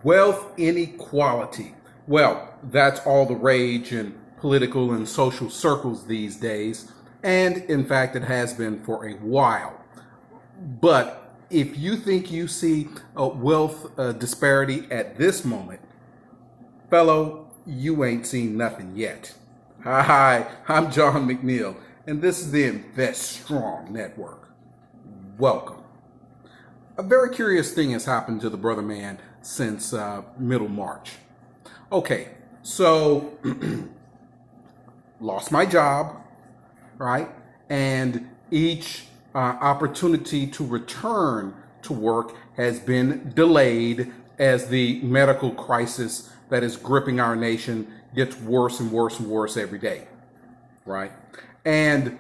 Wealth inequality. Well, that's all the rage in political and social circles these days. And in fact, it has been for a while. But if you think you see a wealth disparity at this moment, fellow, you ain't seen nothing yet. Hi, I'm John McNeil, and this is the Invest Strong Network. Welcome. A very curious thing has happened to the brother man since middle March. Okay, so lost my job, right? And each opportunity to return to work has been delayed as the medical crisis that is gripping our nation gets worse and worse and worse every day, right? And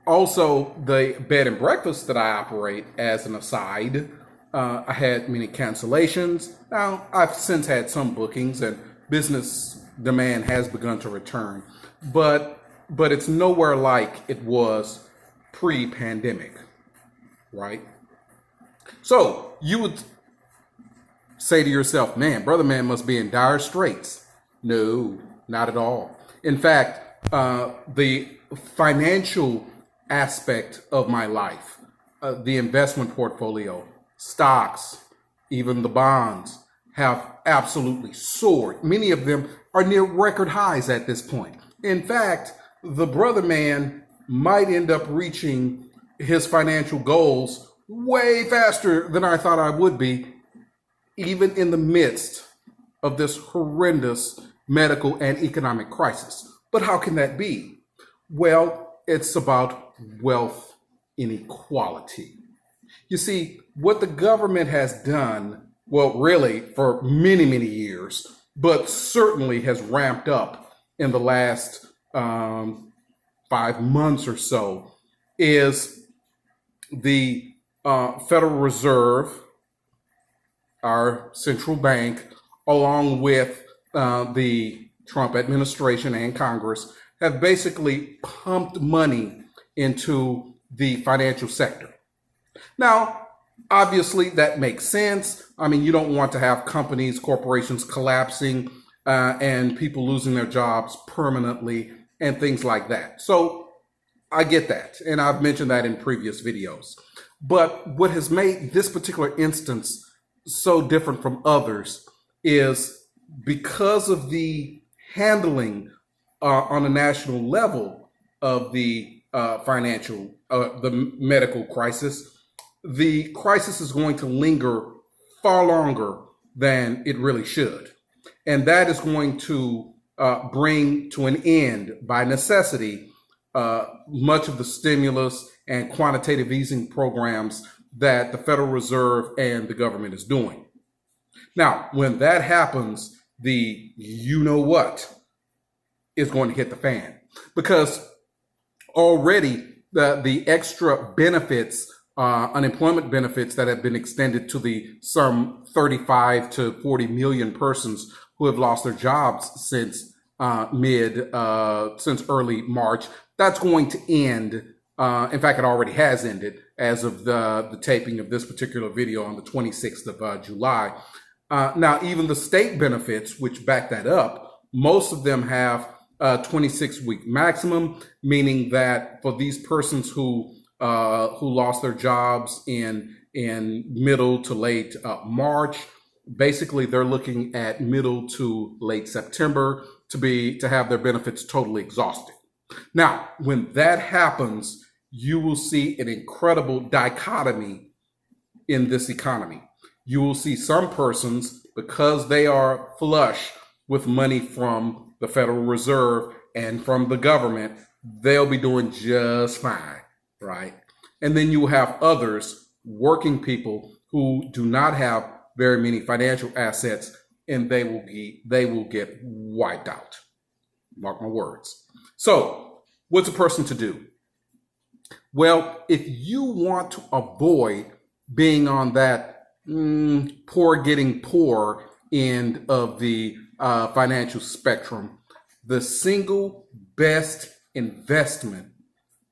also, the bed and breakfast that I operate, as an aside, I had many cancellations. Now, I've since had some bookings and business demand has begun to return, but it's nowhere like it was pre-pandemic, right? So you would say to yourself, man, brother man must be in dire straits. No, not at all. In fact, the financial aspect of my life, the investment portfolio, stocks, even the bonds, have absolutely soared. Many of them are near record highs at this point. In fact, the brother man might end up reaching his financial goals way faster than I thought I would be, even in the midst of this horrendous medical and economic crisis. But how can that be? Well, it's about wealth inequality. You see, what the government has done, well, really for many, many years, but certainly has ramped up in the last 5 months or so, is the Federal Reserve, our central bank, along with the Trump administration and Congress, have basically pumped money into the financial sector. Now, obviously, that makes sense. I mean, you don't want to have companies, corporations collapsing and people losing their jobs permanently and things like that. So I get that. And I've mentioned that in previous videos. But what has made this particular instance so different from others is because of the handling on a national level of the the medical crisis. The crisis is going to linger far longer than it really should. And that is going to bring to an end, by necessity, much of the stimulus and quantitative easing programs that the Federal Reserve and the government is doing. Now, when that happens, the you know what is going to hit the fan, because already the extra benefits, unemployment benefits that have been extended to the some 35 to 40 million persons who have lost their jobs since since early March, that's going to end. In fact, it already has ended as of the taping of this particular video on the 26th of July. Now, even the state benefits, which back that up, most of them have 26-week maximum, meaning that for these persons who lost their jobs in middle to late March, basically they're looking at middle to late September to have their benefits totally exhausted. Now, when that happens, you will see an incredible dichotomy in this economy. You will see some persons, because they are flush with money from the Federal Reserve and from the government, they'll be doing just fine, right? And then you will have others, working people, who do not have very many financial assets, and they will get wiped out. Mark my words. So, what's a person to do? Well, if you want to avoid being on that poor getting poor end of the financial spectrum, the single best investment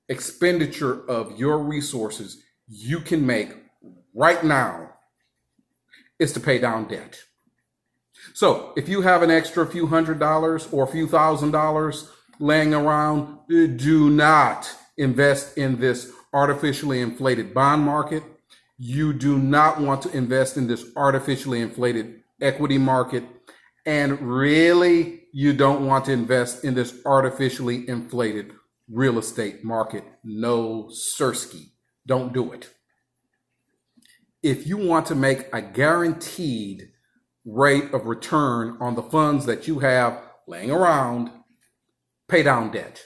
expenditure of your resources you can make right now is to pay down debt. So if you have an extra few $100 or a few $1,000s laying around, do not invest in this artificially inflated bond market. You do not want to invest in this artificially inflated equity market. And really, you don't want to invest in this artificially inflated real estate market. No, sirski, don't do it. If you want to make a guaranteed rate of return on the funds that you have laying around, pay down debt,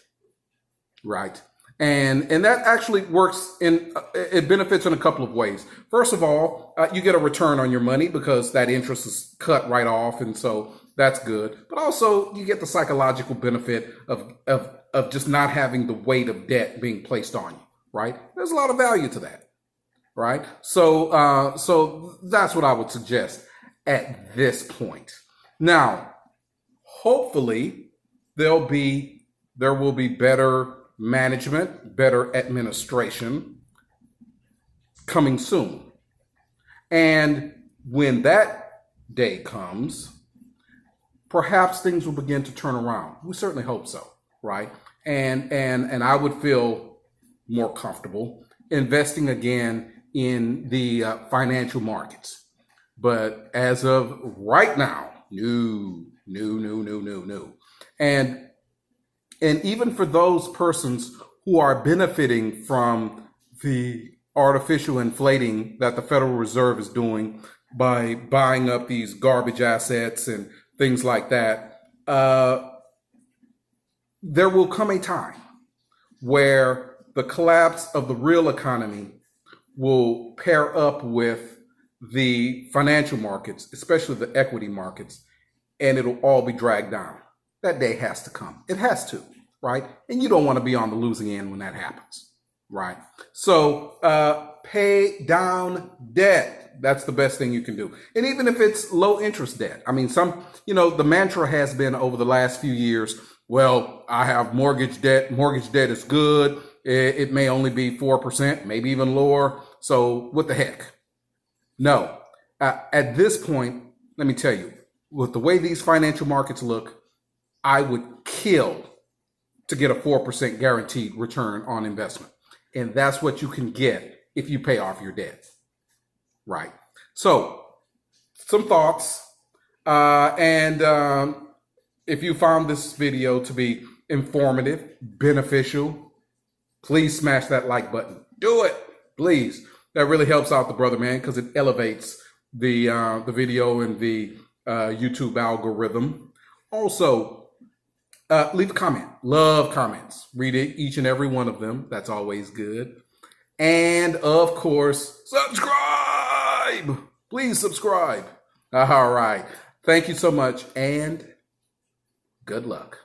right? And that actually works it benefits in a couple of ways. First of all, you get a return on your money because that interest is cut right off. And so that's good. But also you get the psychological benefit of just not having the weight of debt being placed on you, right? There's a lot of value to that, right? So that's what I would suggest at this point. Now, hopefully there will be better management, better administration coming soon. And when that day comes, perhaps things will begin to turn around. We certainly hope so, right? And I would feel more comfortable investing again in the financial markets. But as of right now, no. And even for those persons who are benefiting from the artificial inflating that the Federal Reserve is doing by buying up these garbage assets and things like that, there will come a time where the collapse of the real economy will pair up with the financial markets, especially the equity markets, and it'll all be dragged down. That day has to come. It has to, right? And you don't want to be on the losing end when that happens, right? So pay down debt. That's the best thing you can do. And even if it's low interest debt, I mean, the mantra has been over the last few years, well, I have mortgage debt. Mortgage debt is good. It may only be 4%, maybe even lower. So what the heck? No. At this point, let me tell you, with the way these financial markets look, I would kill to get a 4% guaranteed return on investment. And that's what you can get if you pay off your debt, right? So some thoughts. If you found this video to be informative, beneficial, please smash that like button. Do it, please. That really helps out the brother, man, because it elevates the video and the YouTube algorithm. Also, leave a comment. Love comments. Read it, each and every one of them. That's always good. And of course, subscribe. Please subscribe. All right. Thank you so much and good luck.